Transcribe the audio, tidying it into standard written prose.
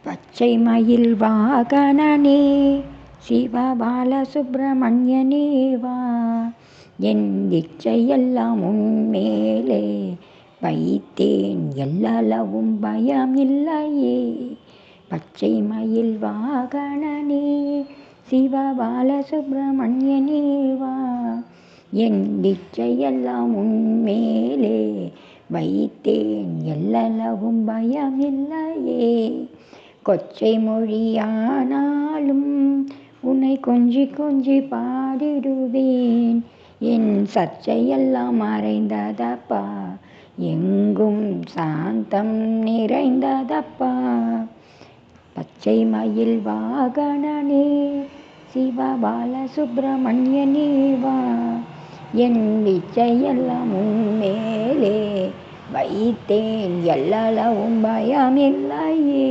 பச்சை மயில் வாகனனே சிவபால சுப்பிரமணியனே வா, என் இச்சையெல்லாம் உன்மேலே வைத்தேன், எல்லளவும் பயம் இல்லையே. பச்சை மயில் வாகனனே சிவபால சுப்பிரமணியனே வா, என் இச்சையெல்லாம் உன்மேலே வைத்தேன், எல்லளவும் பயம் இல்லையே. கொச்சை மொழியானாலும் உன்னை கொஞ்சி கொஞ்சி பாடிடுவேன், என் சர்ச்சையெல்லாம் மறைந்ததப்பா, எங்கும் சாந்தம் நிறைந்ததப்பா. பச்சை மயில் வாகனனே சிவபால சுப்பிரமணியனே வா, என் இச்சையெல்லாம் உன்மேலே வைத்தேன், எல்லளவும் பயம் இல்லையே.